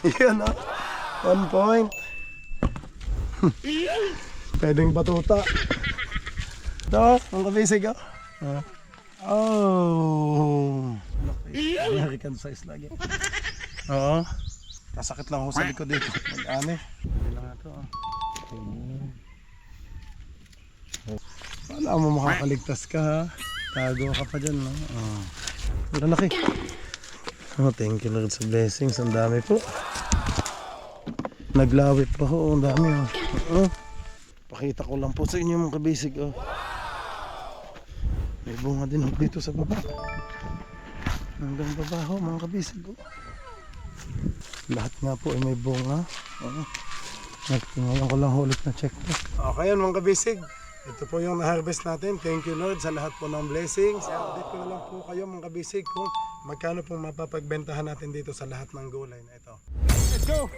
Yan oh. 1 point. Pwedeng batuta. Ito, ang kabisig oh. Oh. American size lagi. Oo. Kasakit lang ako sa likod dito. Mag-ani. Hindi lang ito oh. Wala mo makakaligtas ka ha. Tago ka pa dyan no. Oh. Ang laki. Oh, thank you Lord sa blessings. Ang dami po. Naglawit pa ho. Ang dami oh. Oh. Pakita ko lang po sa inyo mga kabisig oh. May bunga din ho dito sa baba. Hanggang baba ho mga kabisig oh. Lahat nga po ay may bunga. Oh. Ngayon ko lang ulit na check po. Okay yan mga kabisig. Ito po yung na-harvest natin. Thank you Lord sa lahat po ng blessings. I-update ko na lang po kayo mga kabisig kung magkano pong mapapagbentahan natin dito sa lahat ng gulay na ito. Let's go!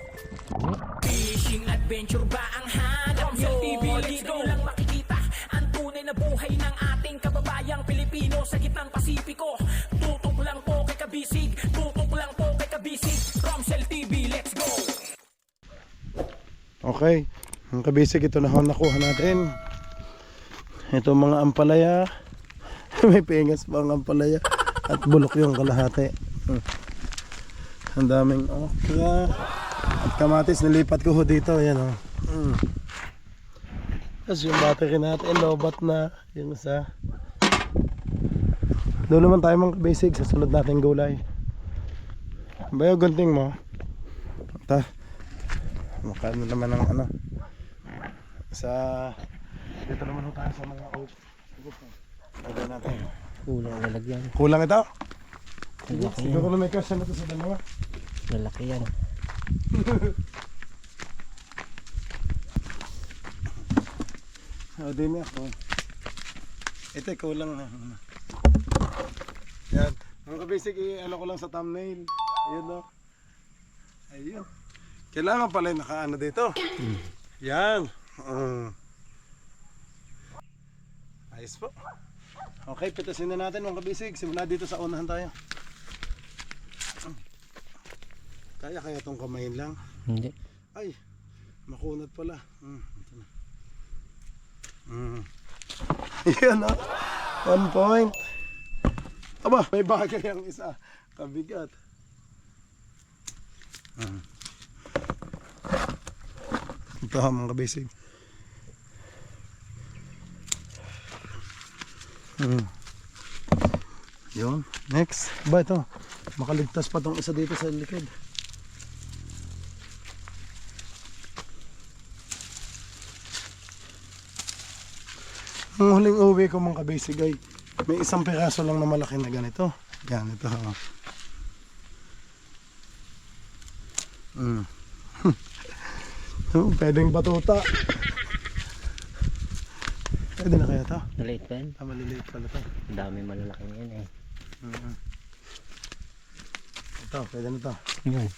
Fishing adventure ba ang hanap nyo? Let's go! Lang makikita ang tunay na buhay ng ating kababayang Pilipino sa gitnang Pasipiko. Tutok lang po kay Kabisig. Tutok lang po kay Kabisig. Romsel TV, let's go! Okay, mga kabisig, ito na ho nakuha natin. Ito mga ampalaya. May pingas pa ang ampalaya. At bulok yung kalahati. Ang daming okra. At kamatis, nilipat ko ho dito. Ayan o. Tapos yung battery natin, lobat na. Yung isa. Doon naman tayo mga kabisig sa sunod nating gulay. Bayo gunting mo. Ito. Mukha na naman ng ano. Sa... Dito naman tayo sa mga oak. Lagyan natin. Kulang lalagyan. Kulang ito? Lalaki yan. Siguro may question na ito sa dalawa. Lalaki yan. O din ako. Ito kulang na. Yan. Ang kabisig ano ko lang sa thumbnail. Ayun o. Ayun. Kailangan pala yung nakaano dito. Yan. Ayos po. Okay, pitasin na natin mga kabisig. Simula dito sa unahan tayo. Kaya itong kamayin lang. Hindi. Ay, makunat pala. Ito na. Yan o. 1 point. Aba, may bagay ang isa. Kabigat. Ito mga kabisig. Yun. Next. Ba ito? Makaligtas pa tong isa dito sa likod. Ang huling uwi ko mga kabisig ay may isang piraso lang na malaki na ganito. Yan ito. Pwedeng batuta. Pwede na kaya ito? Maliit pa yan. Maliliit pala ito. Ang dami malalaki yan eh. Ito, pwede na ito. Yan.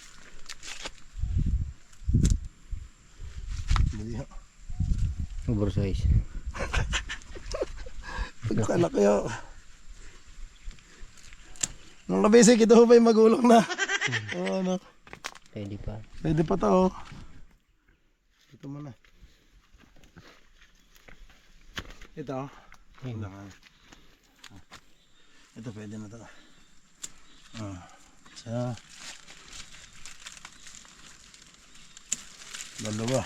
Hindi ho. Oversize. Pagkalaki ho. Mga kabisig, ito ho ba'y magulong na? Oo, ano? Pwede pa. Pwede pa ito. Ito muna. Ito. Ito pwede na ito. Isa. Dalawa.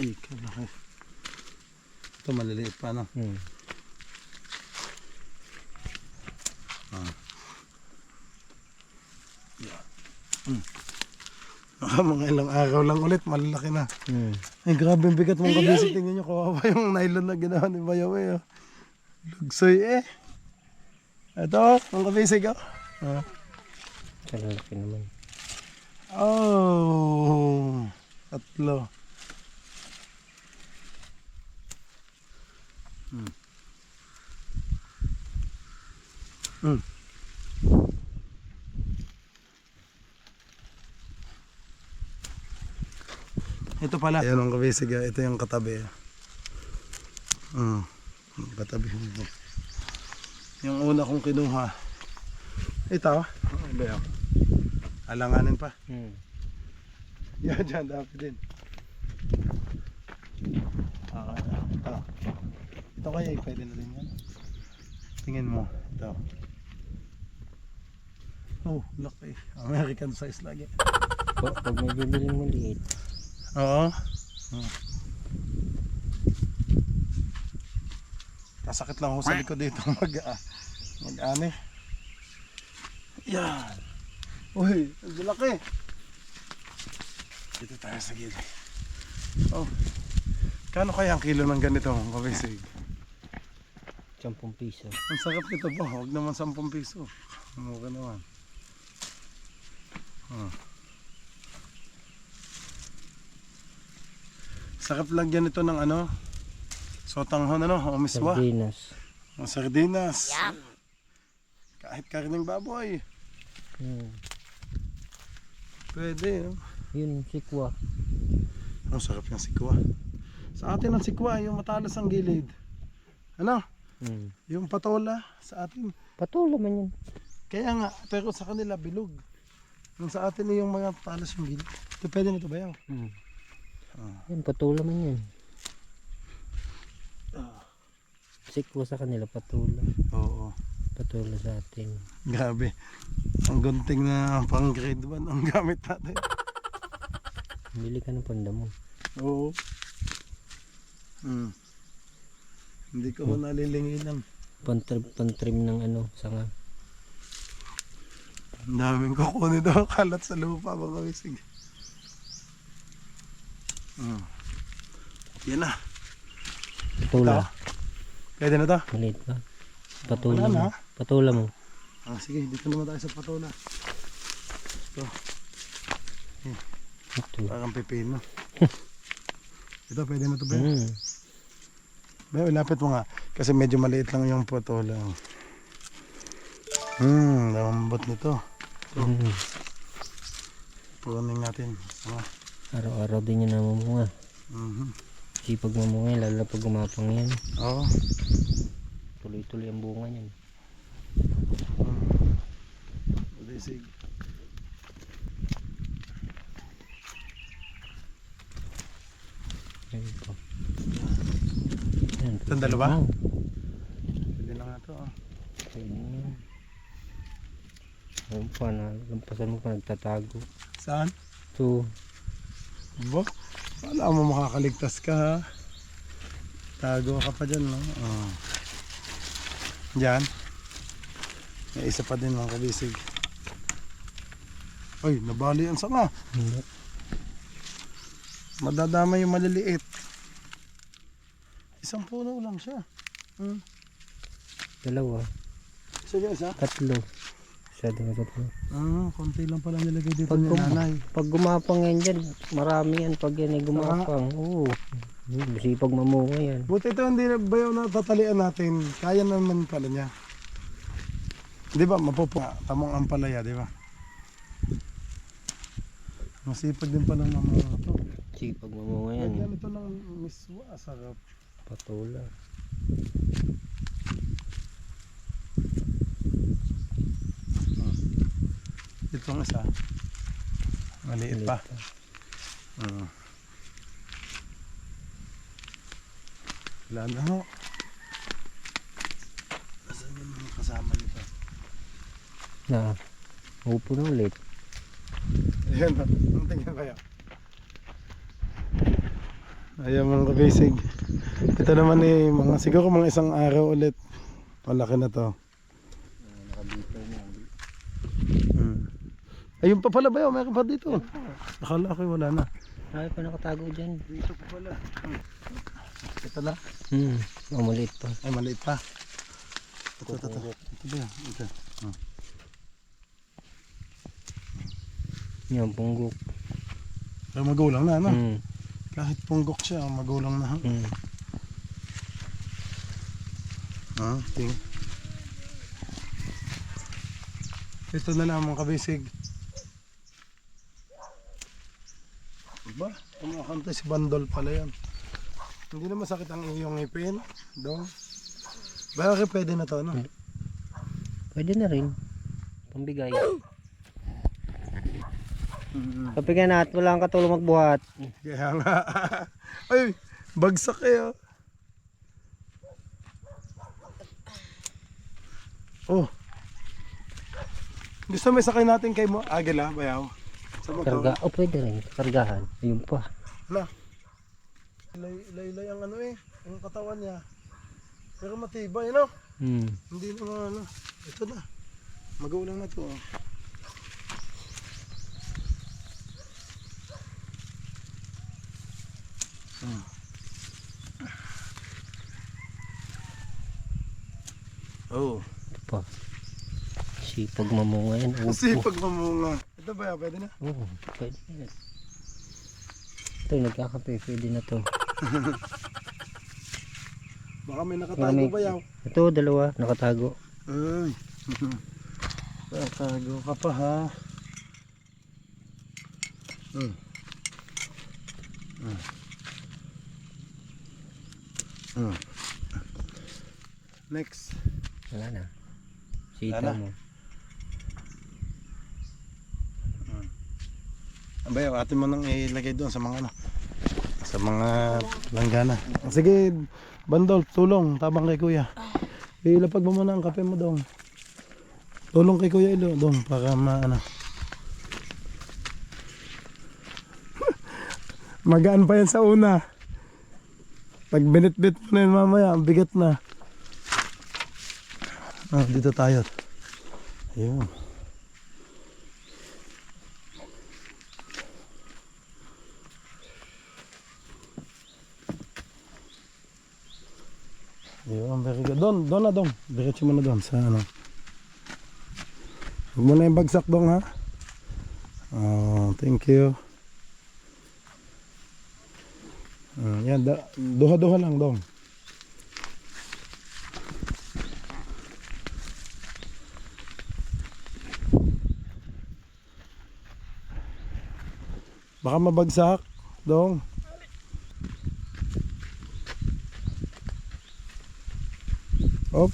Ay, kalaki. Ito maliliit pa no? Mga ilang araw lang ulit, malalaki na. Ay, grabe yung bigat mong kabisig. Tingnan nyo, kawawa yung nylon na ginawa ni Bayaw eh. Lugsoy eh. Ito, ang kabisig oh. Lalaki naman. Oh, tatlo. Ito pala. Ayan ang kabisig. Ito yung katabi. Katabi. Yung una kong kinuha. Ito. Alanganin pa. Yan, dyan, dapat din. Ito. Ito kaya, pwede na din yan. Tingin mo, ito. Oh, laki. American size lagi. Pag may bibiling maliit. Oo. Kasakit lang ho sa likod dito mag-ani. Yan. Uy, ang laki. Dito tayo sa gilid. Oh. Kano kaya ang kilo ng ganito mga kabisig? 10 piso. Ang sarap nito po. Huwag naman 10 piso. Mura naman. Sarap lagyan ito ng ano? Sotanghon ano? O miswa. Sardinas. O sardinas. Kahit karning baboy. Pwede. Yun, sikwa. Ang sarap ng sikwa. Sa atin ang sikwa, yung matalas ang gilid. Ano? Yung patola sa atin. Patola man yan. Kaya nga, pero sa kanila bilog. Yung sa atin yung mga talas yung gilid. Ito pwede na ito ba yan? Yan, patola man yan. Sikwa sa kanila, patola. Oo. Patola sa atin. Grabe. Ang gunting na pang grade 1 ang gamit natin. Bili ka ng pandamo. Oo. Hindi ko nalilinginan. Pantrim ng ano, sanga. Ang daming kukunin daw kalat sa lupa mga wisig. Yan na. Patola. Pwede na to? Maliit pa. Patola Wala mo. na. Patola mo. Sige, dito naman tayo sa patola. Ito, Ito. parang pipino. Ito, pwede na to ba? Mm. Lapit mo nga. Kasi medyo maliit lang yung patola. Lambot nito. Purunin natin. Araw-araw din yan namumunga. Sipag mamunga yan, lalo na pag gumapang yan. Oo. Tuloy-tuloy ang bunga niyan. Lisig. Ayun po. Yan, Itong dalawa? Oh, Pwede lang na to. pwede na yan. Ayun pa, lampasan mo pa, nagtatago. Saan? So, Bo? Wala mo makakaligtas ka ha. Tago ka pa dyan, no? Diyan. May isa pa din mga kabisig. Ay, nabali ang sanga. hindi. Madadama yung maliliit. Isang puno lang siya. Dalawa. Sige, isa. Tatlo. Isa, dalawa, tatlo. Konti lang pala nilagay dito ni nanay. Pag gumapang yan dyan, marami yan pag yan ay gumapang. Oo. Sipag mamunga yan. Buti ito hindi na bayaw na tatalian natin. Kaya naman pala niya. Di ba? Tamang ampalaya, di ba? Masipag din pala ng mga ito. Sipag mamunga yan. Lagyan ito ng miswa. Sarap. Patola. Itong isa. Maliit pa. Wala na ho. Asan yung mga kasama nito? Na, upo na ulit. Ayan o. Ang tingin ba yan? Ayan mga kabisig. Ito naman eh, siguro mga isang araw ulit. Malaki na to. Nakabitaw na. Ayun pa pala ba yun? Mayroon pa dito. Akala ko wala na. Ay pa nakatago dyan. Dito pa pala. Ito na. Oh, maliit pa. Ay, maliit pa. Ito. Ito ba yan? Ito. Yan, punggok. Pero magulang na, no? Mm. Kahit punggok siya, magulang na. Mm. Ting. Ito na lang mga kabisig. Diba? Kumakanta si Bandol pala yan. Hindi na masakit ang iyong ngipin. Dong. Bakit pwede na to, no? Pwede na rin. Pambigay. Kapi ka na at wala kang katulong magbuhat. Kaya nga. Ay, bagsak eh. Oh. Gusto may sakay natin kay mo Agila, bayaw. Sa motor. Karga, oh pwede rin, kargahan. Ayun pa. Hala. Lay ang ano eh, ang katawan niya. Pero matibay, no? Hindi naman ano. Ito na. Magulang na to. Oh. Oh. Ito pa. Sipag mamunga yan. Sipag mamunga. Ito ba, pwede na? Oo, pwede yan. Ito, nagkakape, pwede na to. Baka may nakatago ba yaw? Ito, dalawa, nakatago. Ay. Nakatago ka pa ha. Next. Wala na. Sita Wala na. mo. Abayaw, atin mo nang ilagay doon sa mga ano. Sa mga langgana. Sige, Bandol, tulong. Tabang kay kuya. Ilapag mo muna ang kape mo doon. Tulong kay kuya ilo doon para maano. Magaan pa yan sa una. Pag binit-bit mo na yun mamaya, ang bigat na. Ah, dito tayo. Ayun. Ayun, very good. Doon na doon. Diretso mo na doon sa ano. Huwag mo na yung bagsak doon ha. Oh, thank you. Yan, duha-duha lang doon. Baka mabagsak doon. Op.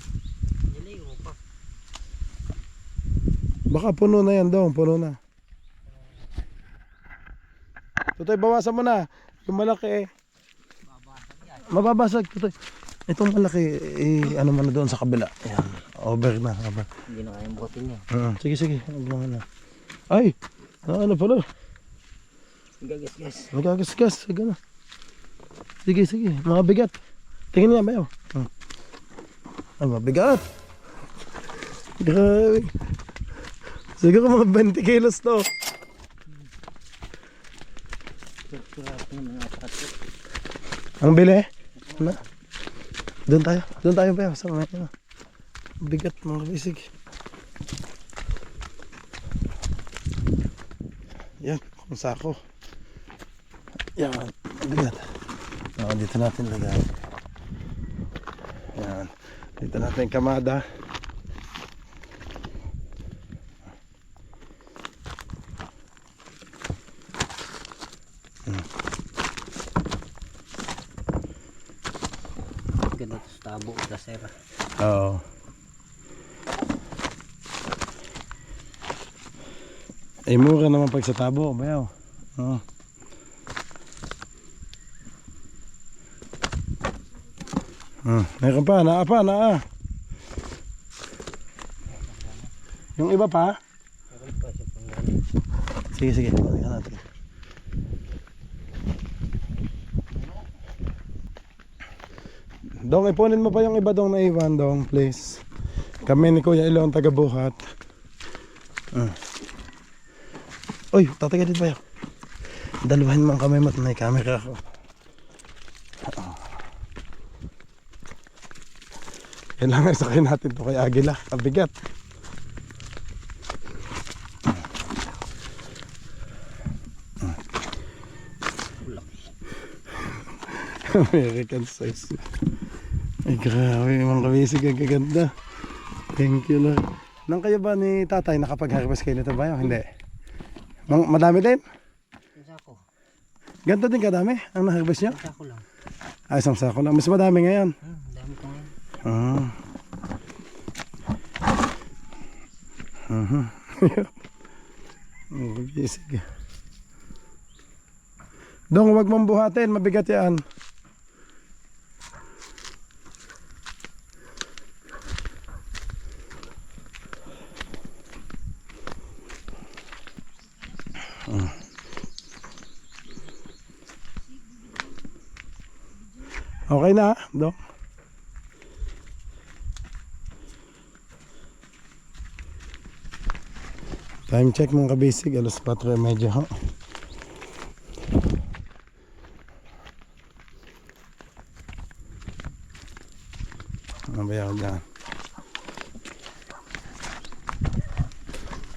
Baka puno na yan doon, puno na. Tutoy, bawasan mo na. Yung malaki eh. Mababasag, Tutoy. Itong malaki, ano man na doon sa kabila. Ayan, over na. Over. Hindi na kayang buhatin niya. Sige, sige. Huwag na. Ay! Ano pala? Gagas-gas. Magagasgas. Sige na. Sige, sige. Mga bigat. Tingin niya, bayaw. Ay, mabigat. Grabe. Siguro mga 20 kilos to. Ang bili? Ano? Doon tayo ba? Sa mga bigat mga kabisig. Yan, kung sako. Yan, bigat. Dito natin lagay. Yan, dito natin kamada. Ganda to sa tabo, sa sera. Oo. Ay, mura naman pag sa tabo, bayaw. Oo. Meron pa, naa. Yung iba pa? Meron pa siya pang galing. Sige, balikan natin. Dong, ipunin mo pa yung iba dong na iwan dong, please. Kami ni Kuya Ilo ang taga-buhat. Uy, tatay ka dito ba yun? Dalawahin mo ang kamay mo at may camera ako. Kailangan sakay natin to kay Agila. Kabigat. American size. Ay grabe, mga kabisig, ang gaganda. Thank you Lord. Nang kayo ba ni tatay nakapag-harvest kayo nito ba yun? Hindi. Madami din? Isang sako. Ganito din kadami ang na-harvest nyo? Isang sako lang. Ay, isang sako lang. Mas madami ngayon. Dami ko ngayon. Mga kabisig. Dong, wag mong buhatin, mabigat yan. Okay na, Dong. Time check mga kabisig, alas 4:30 ho. Ano ba yan dyan?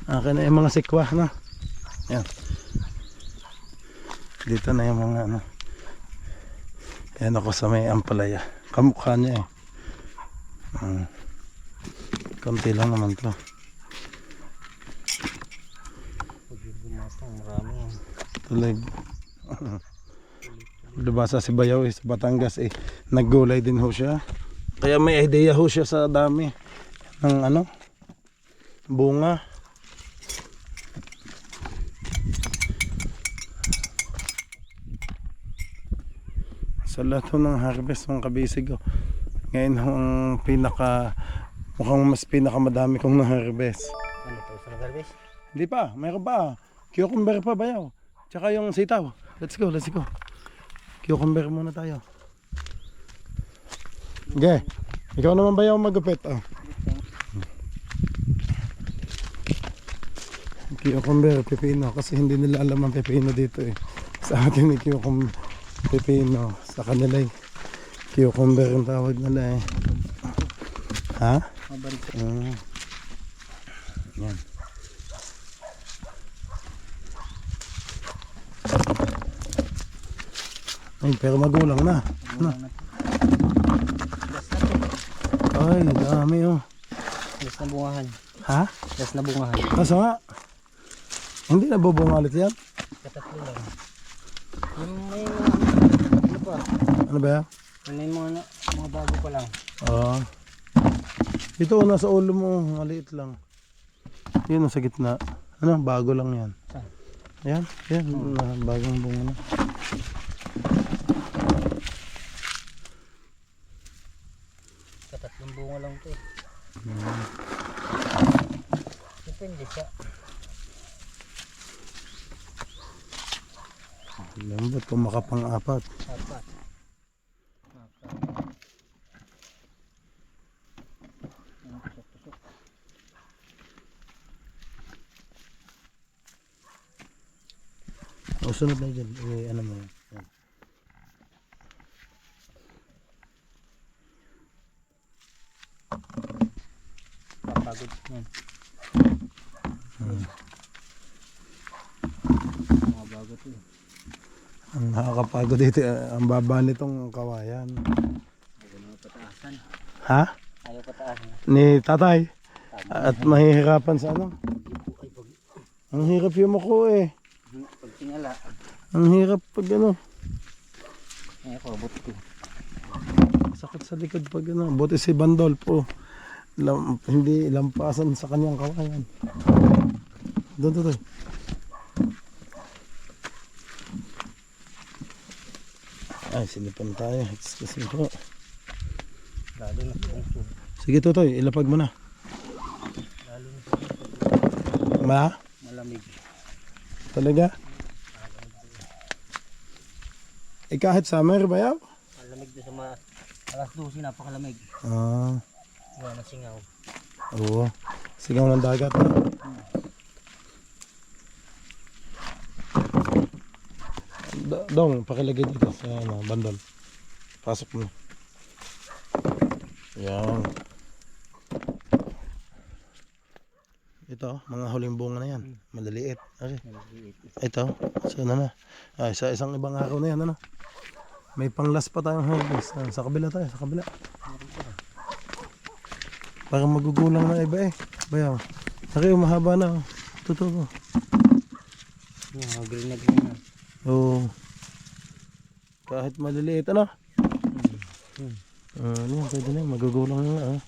Akin na yung mga sikwa, no? Yan. Dito na yung mga ano. Yan ako sa may ampalaya. Kamukha niya eh. Konti lang naman to. Tulig. Lumasa si Bayaw sa Batangas naggulay din ho siya. Kaya may idea ho siya sa dami ng ano, bunga. Sa lahat ho ng harvest mga kabisig ho. Ngayon ho ang mukhang mas pinakamadami kong na-harvest. Ano to, sa harvest? Hindi pa, mayroon pa. Cucumber pa Bayaw. Tsaka yung sitaw. Let's go. Cucumber muna tayo. Okay. Ikaw naman Bayaw magupit. Oh. Cucumber, pepino. Kasi hindi nila alam ang pepino dito eh. Sa atin yung cucumber, pepino. Sa kanila eh. Cucumber yung tawag nila eh. Ha? Yan. Ay, pero magulang na. Ano? Ay, dami oh. Yes na bungahan. Ha? Yes na bungahan. Kaso nga, hindi na bubungalit yan? Katatlo lang. Yung may mga, ano pa? Ano ba yan? Yung may mga bago pa lang. Oo. Ito, nasa ulo mo, maliit lang. Yun, nasa gitna. Ano, bago lang yan. Saan? Yan, bagong bunga na. Katatlong bunga lang to. Depende siya. Lambot kung makapang-apat. Apat. Tusok-tusok. O, sunod na dyan. Ano mo yan? Yan. Papagod yan. Mga bago to. Ang nakakapagod dito, ang baba nitong kawayan. Ayaw na pataasan. Ha? Ayaw pataasan. Ni tatay. At mahihirapan sa ano? Ang hirap yung muko eh. Pag tingala. Ang hirap pag ano. Ayaw ko, abot ko. Sakit sa likod pag ano. Buti si Bandol po. Hindi lampasan sa kanyang kawayan. Doon. Ay, silipan tayo. Excuse me po. Lalo na sa puso. Sige Totoy, ilapag mo na. Lalo na sa puso. Malamig. Talaga? Kahit summer ba yaw? Malamig doon sa alas 12, napakalamig. Wala na singaw. Oo. Sigaw ng dagat. Dong, pakilagay dito sa Bandol. Pasok mo. Yan. Ito, mga huling bunga na yan. Maliliit. Okay. Ito, sana na. Ay, sa isang ibang araw na yan, ano? May panglas pa tayong harvest. Sa kabila tayo, sa kabila. Parang magugulang na iba eh. Bayaw. Saka mahaba na. Totoo. Green na green na. Oo. Kahit maliliit, ano? Ano yan, pwede na yun. Magugulang na.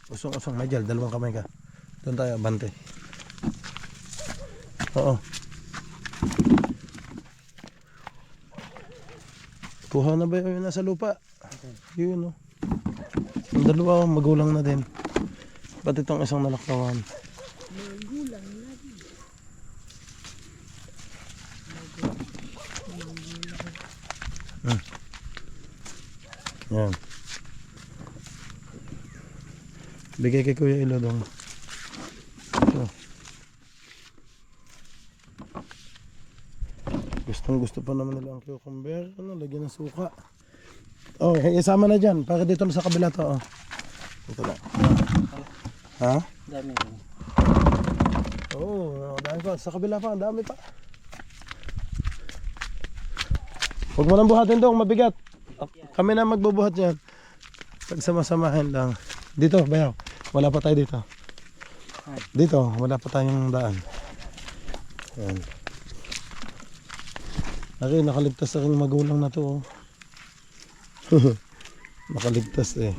Usong-usong, Nigel, dalawang kamay ka. Doon tayo, bante. Oo. Kuha na ba yung nasa lupa? Yun, oh. Yung dalawa, magulang na din. Pati itong isang nalakawan. Magulang na din. Yan. Bigay kay Kuya Ilodong. So. Gustong gusto pa naman nila ang cucumber. Ano, lagyan ng suka. Oh, isama na dyan. Para dito na sa kabila to. Oh. Ito na. Ha? Dami. Oo, dami pa. Sa kabila pa, ang dami pa. Huwag mo nang buhatin dong, mabigat. Kami na magbubuhat yan. Pagsama-samahin lang. Dito, bayaw. Wala pa tayo dito. Dito, wala pa tayong daan. Yan. Okay, nakaligtas aking magulang na to. Oh. Nakaligtas eh.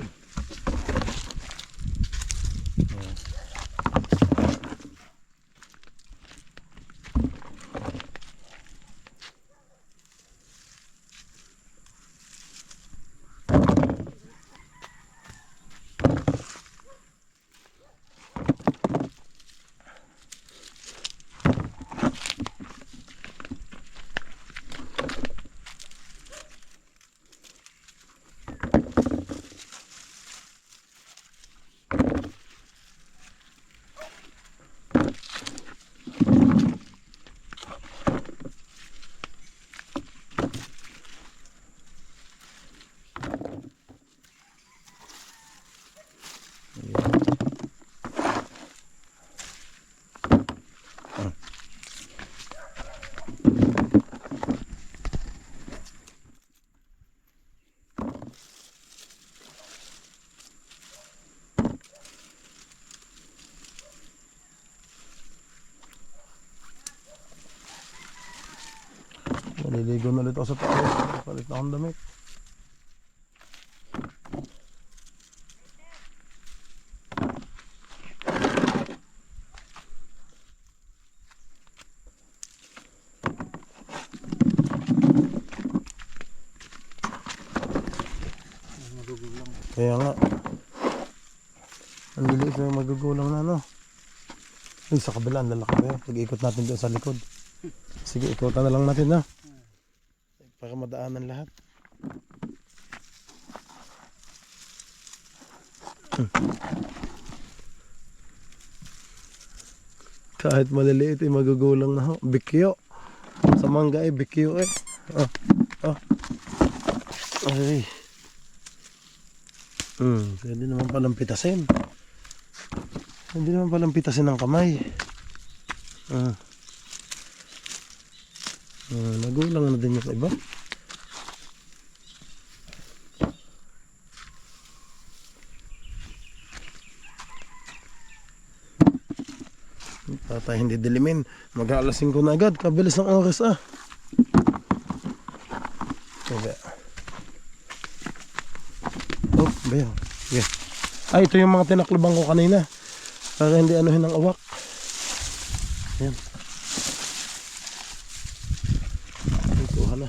Naliligo na ulit ako sa taas. Palit na akong damit. Kaya nga. Ang liliit na yung magugulang na, no? Ay, sa kabila, ang lalaki ba yun? Pag-ikot natin doon sa likod. Sige, ikutan na lang natin, na. Para madaanan lahat. Kahit maliliit, eh, magugulang na ho. Bikyo. Sa mangga, eh, bikyo, eh. Oh. Ay. Pwede naman palang pitasin. Hindi naman palang pitasin ng kamay. Nagulang na din yung iba. Tatay hindi dilimin. Mag-aalas 5 na agad. Kabilis ng oras, ah. Okay. Oh, bayaw. Yeah. Ay, ito yung mga tinaklubang ko kanina. Para hindi anuhin ng awak. Ayan. Ituhan na.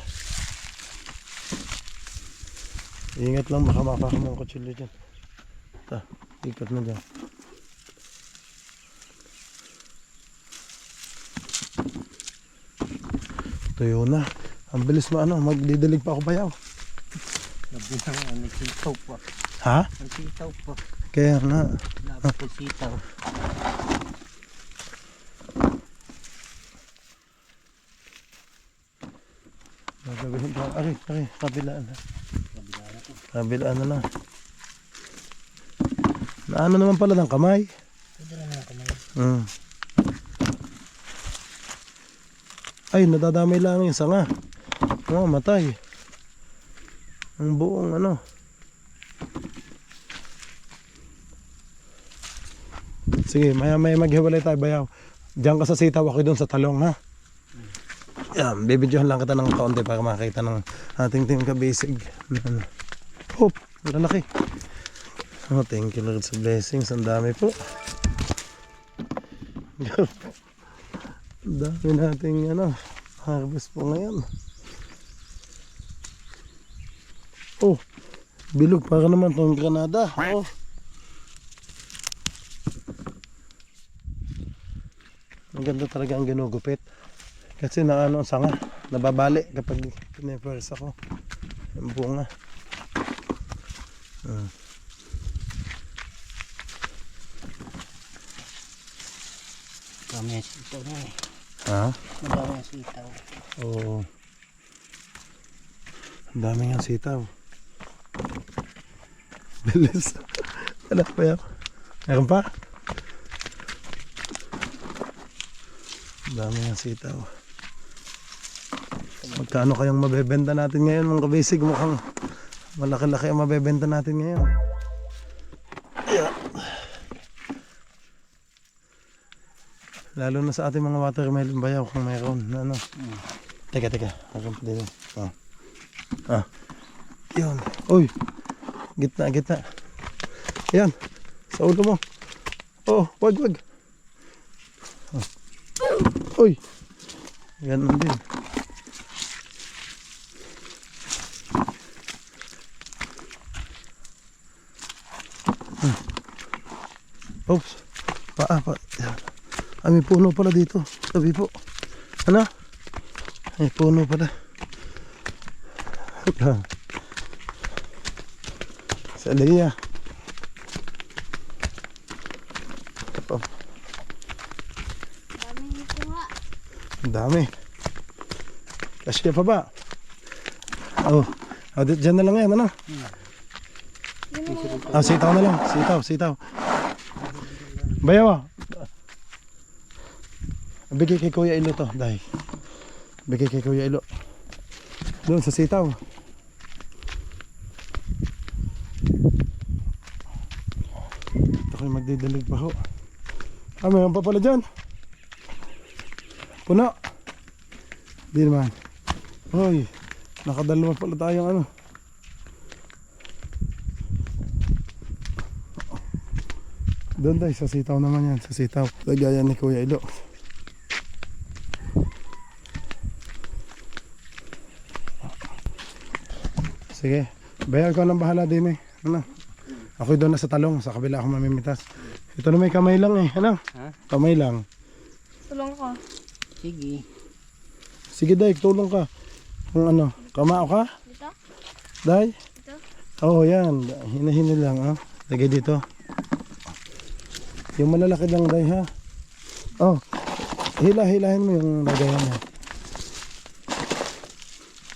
Ingat lang, baka mapakam ang kutsilyo dyan. Ta, ikot na dyan. Tuyo na. Ang bilis magdidilig pa ako bayaw. Nagsitaw pa. Ha? Nagsitaw pa. Kaya nga. Napasitaw. Nagagawin pa. Ari, kabilaan na. Kabilaan na lang. Naano naman pala ng kamay? Pwede na ng kamay. Ay, nadadamay lang yung sanga. Matay. Ang buong ano. Sige, maya maghiwalay tayo bayaw. Diyan ka sa sitaw, ako doon sa talong, ha? Yan, bibidyohan lang kita ng kaunti para makita ng ating team kabisig. Hop, lalaki. Oh, thank you Lord sa blessings. Ang dami po. Ang dami nating harvest po ngayon. Oh, bilog para naman itong Granada. Oh. Ang ganda talaga ang ginugupit. Kasi ang sanga, nababali kapag pinipwersa ko. Ang bunga. Marami ang sitaw na eh. Ha? Marami ang sitaw. Oo. Ang dami nga sitaw. Bilis. Wala pa yan. Meron pa? Ang dami nga sitaw. Magkano kayang mabebenta natin ngayon mga kabisig? Mukhang malaki-laki ang mabebenta natin ngayon. Yeah. Lalo na sa ating mga watermelon bayaw kung mayroon na Teka. Meron pa dito. Yun. Uy. Gitna. Yan. Sa ulo mo. Oh, wag. Uy. Ganun din. Oops. Pa. Yan. May puno pala dito. Sabi po. Ano? May puno pala. Sa Aliyah. Dami nito nga. Ang dami. Kasya pa ba? Oh. Diyan na lang yan, ano? Sitaw na lang. Sitaw. Bayaw. Bigay kay Kuya Ilo to, dahil. Bigay kay Kuya Ilo. Doon sa sitaw. Ako'y magdidilig pa ho. Mayroon pa pala dyan. Puno. Di naman. Hoy, nakadalawa pala tayong Doon tayo sa sitaw naman yan. Sa sitaw. Lagayan ni Kuya Ilo. Sige. Bayan ko nang bahala din eh. Ako doon na sa talong. Sa kabila ako mamimitas. Ito na may kamay lang eh. Ha? Kamay lang. Tulong ko. Sige. Sige Day, tulong ka. Kung kamao ka? Dito? Day? Dito? Oo, yan. Hinahinil lang. Lagay dito. Yung malalaki lang Day ha. Oh. Hilahin mo yung lagayan niya.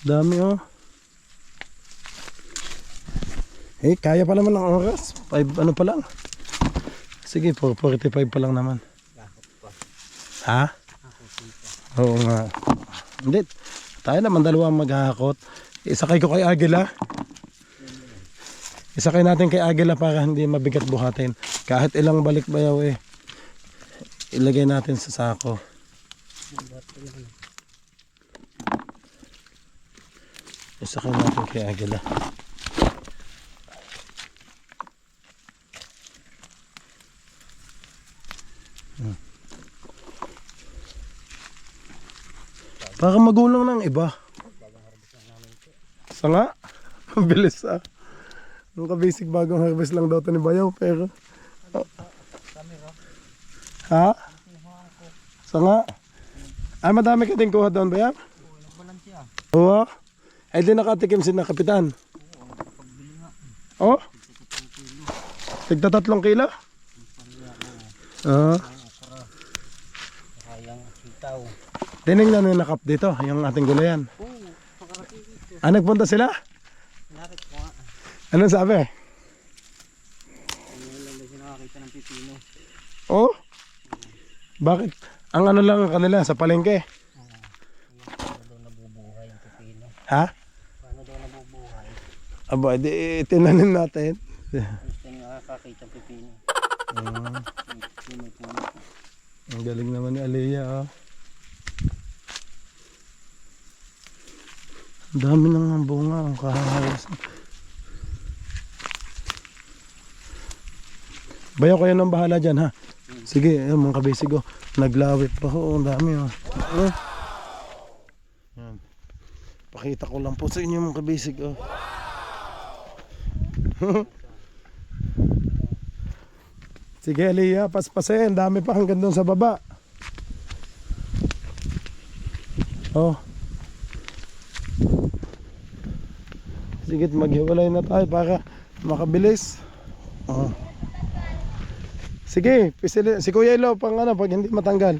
Dami kaya pa naman ng oras. 5 pa lang. Sige, 4:45 pa lang naman. Ha? Oo nga. Hindi. Tayo naman dalawang maghahakot. Isakay ko kay Agila. Isakay natin kay Agila para hindi mabigat buhatin. Kahit ilang balik bayaw ilagay natin sa sako. Isakay natin kay Agila. Para magulang ng iba. Sanga? Mabilis Nung ka-basic bagong harvest lang daw ito ni Bayaw. Pero ha? Sanga? Madami ka din kuha doon Bayaw? Oo. Ay di nakatikim si na kapitan. Oh? Tigta 3 kilo? Sayang sitaw. Tinignan na nakap dito, yung ating gulayan. Nagpunta sila? Nakit ko nga. Anong sabi? Ngayon lang kasi nakakita ng pipino. Oh? Bakit? Ang lang ang kanila sa palengke? Paano daw nabubuhay yung pipino? Ha? Paano daw nabubuhay? Aba, di tinanin natin. Gusto nyo nakakita ng pipino. May puno. Ang galing naman ni Aliyah. Ang dami ng bunga ang kahahawas. Bayaw kayo ng bahala dyan ha. Sige, ayun, mga kabisig oh. Naglawit pa ho, ang dami oh. Yan. Pakita ko lang po sa inyo mga kabisig oh. Sige Aliyah, paspasin, dami pa hanggang doon sa baba. Oh. Sige, maghiwalay na tayo para makabilis. Oh. Sige, pisili. Si Kuya Ilo pang ano, pag hindi matanggal.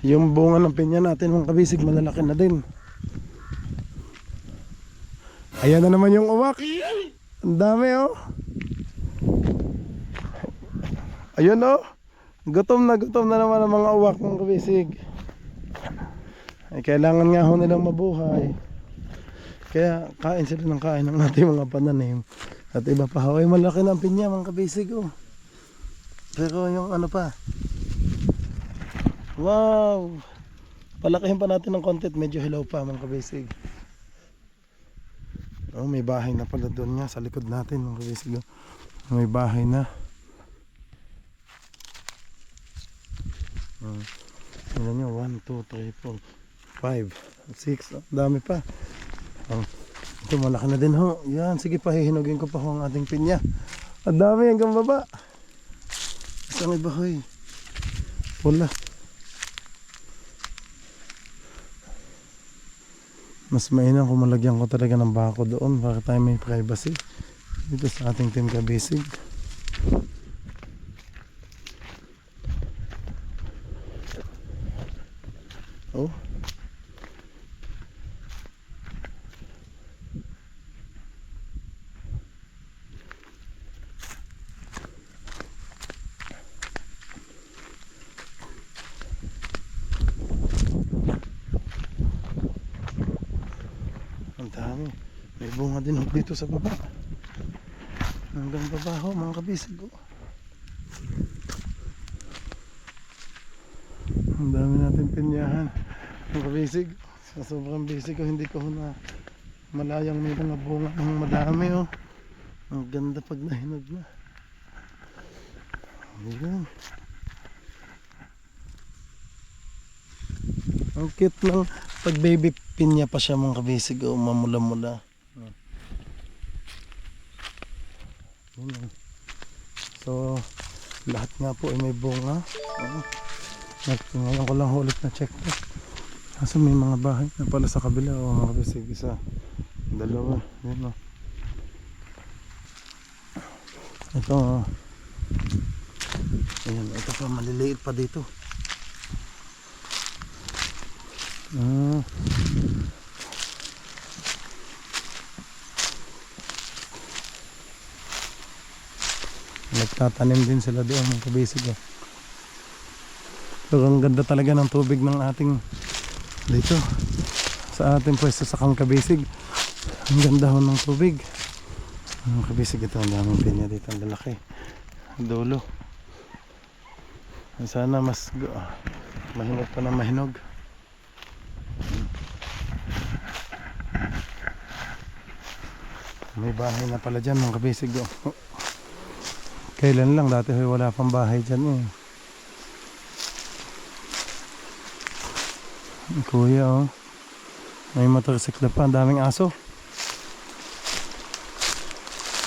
Yung bunga ng pinya natin mga kabisig malalaki na din. Ayan na naman yung uwak. Ang dami oh. Ayun oh. Gutom na naman ang mga uwak mga kabisig. Ay kailangan nga ho nilang mabuhay. Kaya kain sila ng kain ng ating mga pananim. At iba pa ho ay malaki ng pinya mga kabisig oh. Pero yung ano pa. Wow! Palakihin pa natin ng konti, medyo hilaw pa mga kabisig. Oh, may bahay na pala doon nga sa likod natin mga kabisig. May bahay na. Ano nyo? 1, 2, 3, 4, 5, 6. Oh, dami pa. Oh, ito malaki na din ho. Yan, sige pa, hihinugin ko pa ho ang ating pinya. Ang dami hanggang baba. Isang iba hoy. Wala. Mas mainam kung malagyan ko talaga ng bako doon para tayo may privacy dito sa ating Team Kabisig. Oh. Dami. May bunga din dito sa baba. Hanggang baba ho mga kabisig oh. Ang dami natin pinyahan mga kabisig. Sa sobrang bisig ko hindi ko na malayang may mga bunga ng madami oh. Ang ganda pag nahinog na. Ayan. Ang cute ng pag baby pinya pa siya mga kabisig o mamula-mula. So lahat nga po ay may bunga. Ngayon ko lang ulit na check to. Kasi may mga bahay na pala sa kabila o mga kabisig. Isa, dalawa. Yan o. Ito o. Ayan, ito pa maliliit pa dito. Nagtatanim din sila doon mga kabisig oh. Pero ang ganda talaga ng tubig ng ating dito sa ating pwesto sa Kabisig. Ang ganda ho ng tubig mga kabisig. Ito ang daming pinya dito, ang lalaki dulo. Sana mas mahinog pa na mahinog. May bahay na pala dyan mga kabisig oh. Kailan lang, dati wala pang bahay dyan eh. Kuya oh. May motorsiklo pa, ang daming aso.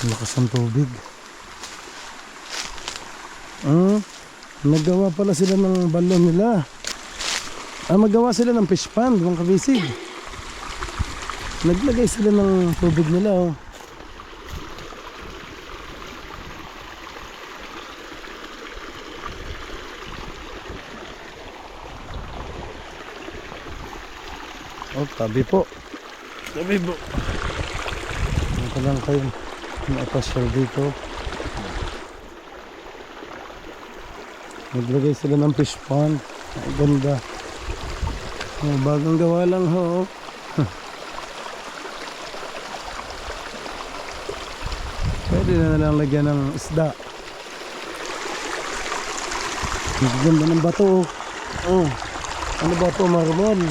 Lakas ng tubig. Nagawa pala sila ng balon nila. Magawa sila ng fish pond mga kabisig. Naglagay sila ng tubig nila oh. Oh, tabi po. Tabi po. Ito lang kayo na-pasyal dito. Naglagay sila ng fish pond. Ang ganda. Oh, bagong gawa lang ho. Pwede na lang lagyan ng isda. Ang ganda ng bato. Oh. Ano ba ito? Marmol.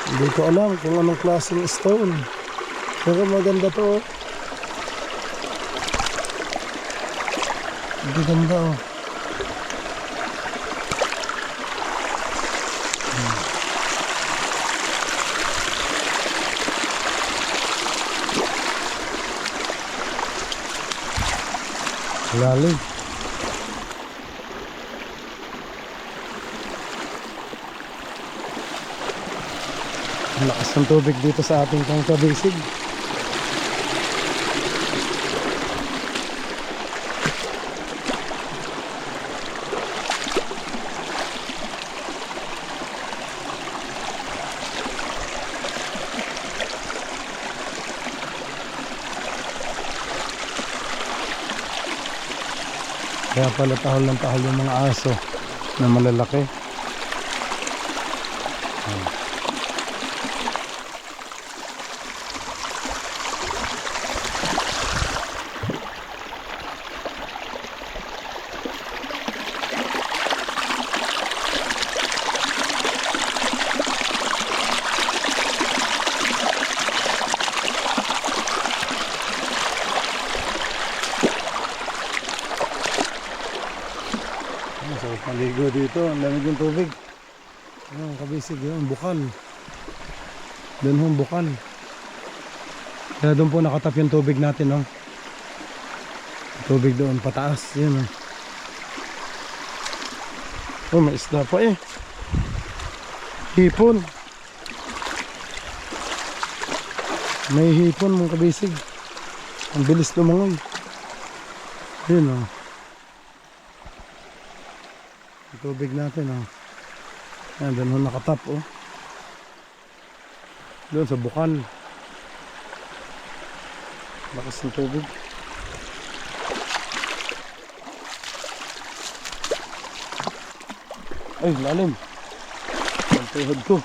Hindi ko alam kung anong klaseng stone. Pero maganda to. Ang ganda oh. Lalim. Ang lakas ng tubig dito sa ating Pangkabisig. Kaya pala tahol ng tahol yung mga aso na malalaki. So, maligo dito, ang lamig ng tubig. Ayun, Kabisig, yun, bukal. Doon hong bukal. Kaya doon po nakatap yung tubig natin, no? Tubig doon, pataas, yun, no? Oh, may isda pa eh. Hipon. May hipon, mga Kabisig. Ang bilis lumangoy. Yun, no? Tubig natin oh. Ayan, doon ho nakatap oh. Doon sa bukal. Lakas ng tubig. Ay, lalim. Ang tuhod ko.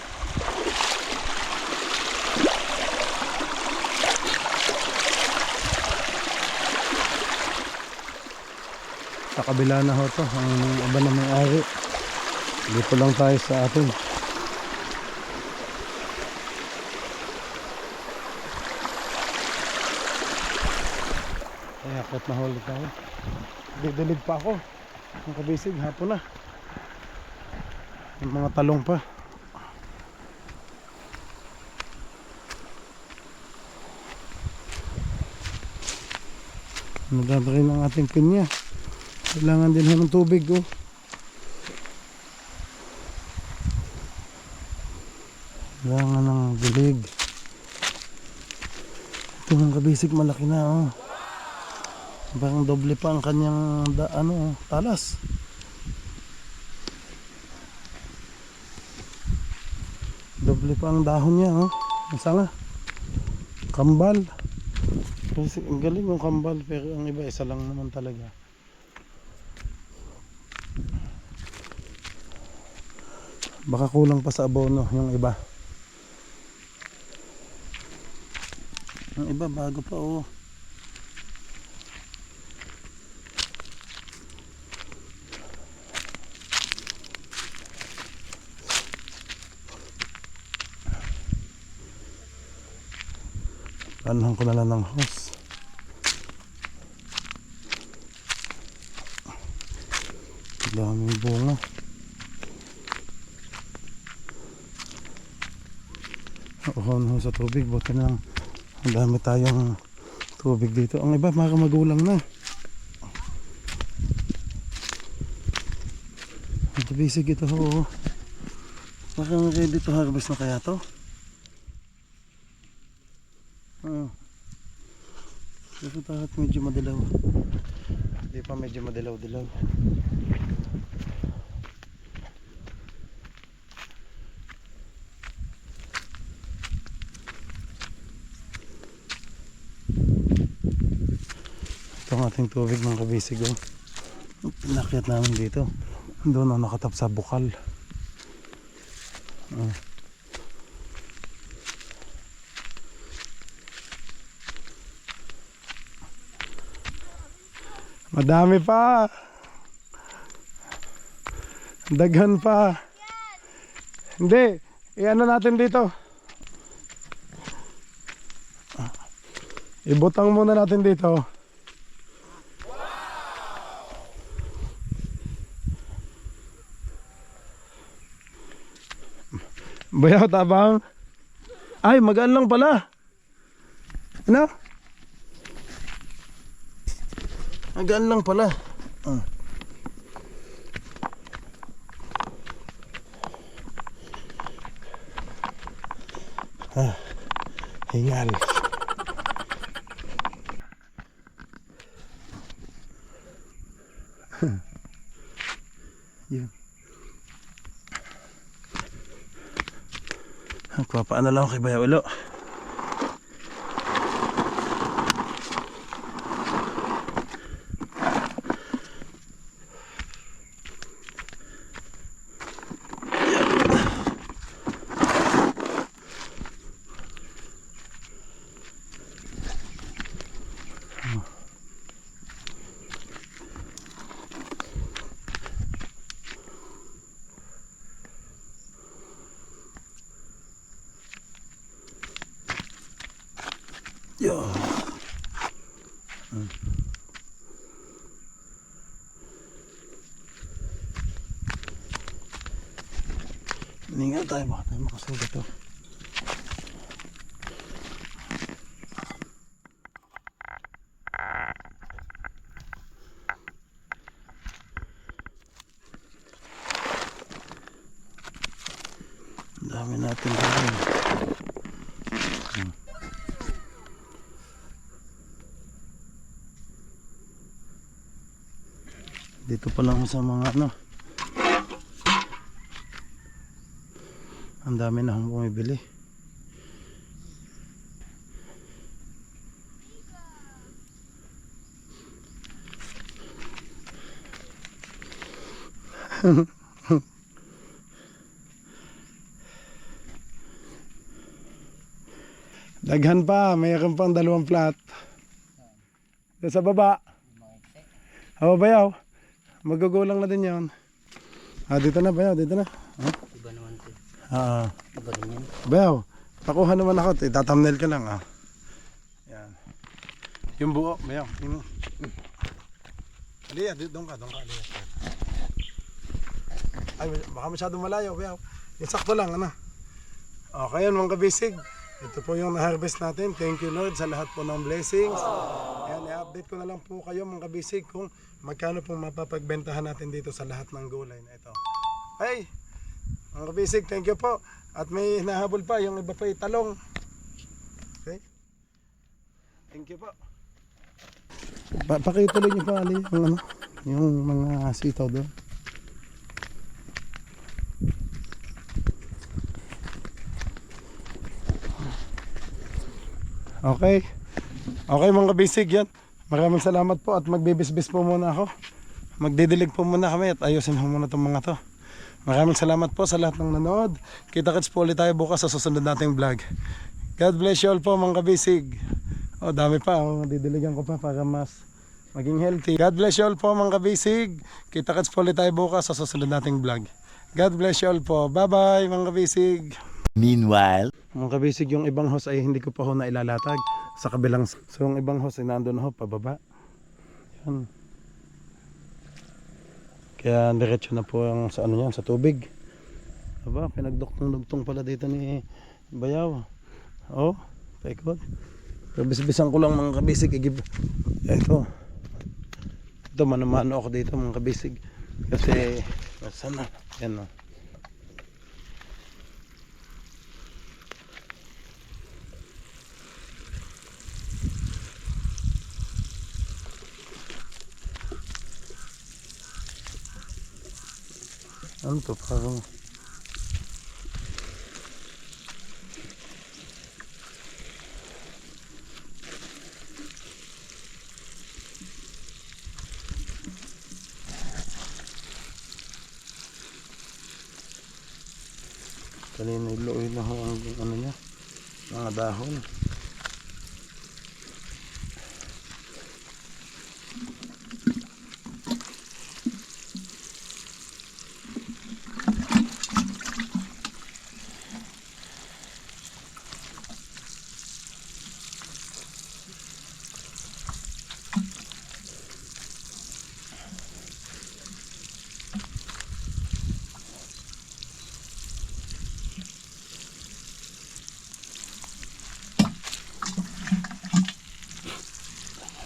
Sa kabila na ho to, ang iba na may-ari. Dito lang tayo sa atin. Ay, akit na huli tayo. Didilig pa ako. Ang Kabisig, hapon na. Yung mga talong pa. Nagdadari ng ating pinya. Kailangan din ng tubig oh. Kailangan ng dilig. Ito ng Kabisig malaki na oh. Parang doble pa ang kanyang talas. Doble pa ang dahon niya oh. Ang sanga. Kambal. Kasi ang galing yung kambal, pero ang iba isa lang naman talaga. Baka kulang pa sa abono yung iba. Yung iba bago pa oh. Anuhan ko na lang ng hose. Daming bunga. Uhon sa tubig, buti na lang ang dami tayong tubig dito. Ang iba mga magulang na. Ito Bisig ito ho. Parang ready to harvest na kaya to. Pero takot medyo madilaw. Hindi pa medyo madilaw-dilaw. Ito ang ating tubig ng Kabisig oh. Pinakyat namin dito. Doon ang nakatap sa bukal. Madami pa. Daghan pa. Hindi. I-ano natin dito. Ibutang muna natin dito. Bayaw tabang. Ay, magaan lang pala. Ano? Magaan lang pala. Hingal. Yun. Paano lang ako kay Bayaw Ulo. Yo. Ningal tayo, baka tayo makasugat to. Dami natin gawin. Dito pa lang sa mga ano. Ang dami na akong bumibili. Daghan pa, mayroon pang 2 flat. Doon sa baba. Bayaw. Magugulang na din yan. Dito na Bayaw, dito na. Iba naman ito. Iba rin yan. Bayaw, pakuha naman ako. Itatamnel ka lang. Yan. Yung buo, Bayaw. Aliyah, doon ka, Aliyah. Ay, baka masyadong malayo, Bayaw. Yung sakto lang, ano. Okay, yun mga kabisig. Ito po yung na-harvest natin. Thank you Lord sa lahat po ng blessings. Ayan, i-update ko na lang po kayo mga kabisig kung magkano pong mapapagbentahan natin dito sa lahat ng gulay na ito. Hey, mga kabisig, thank you po. At may hinahabol pa, yung iba pa talong. Okay? Thank you po. Pakituloy niyo pa, Ali, yung mga sitaw doon. Okay. Okay mga kabisig yan. Maraming salamat po at magbibisbis po muna ako. Magdidilig po muna kami at ayusin mo muna itong mga to. Maraming salamat po sa lahat ng nanood. Kita-kits po ulit tayo bukas sa susunod nating vlog. God bless you all po mga kabisig. Dami pa. Didiligan ko pa para mas maging healthy. God bless you all po mga kabisig. Kita-kits po ulit tayo bukas sa susunod nating vlog. God bless you all po. Bye bye mga kabisig. Meanwhile, Mga kabisig, yung ibang hose ay hindi ko pa ho na ilalatag sa kabilang. So yung ibang hose ay nandun ho pababa. Yan. Kaya diretso na po ang sa ano yan, sa tubig. Aba, pinagduktong-dugtong pala dito ni Bayaw. Paikot. So bisbisan ko lang mga kabisig. Ito mano-mano ako dito mga kabisig. Kasi nasaan na? Yan o. Ano to? Parang kanina iluoy na ho ang ano niya, mga dahon.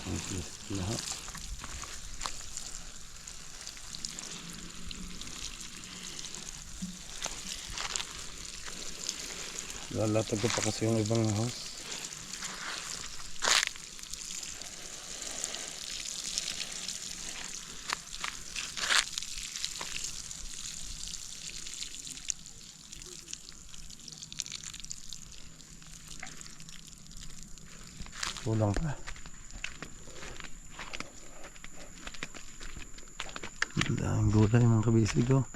Lahat. Lalatag ko pa kasi yung ibang house. Kulang pa. Ang gulay mga kabisig ko.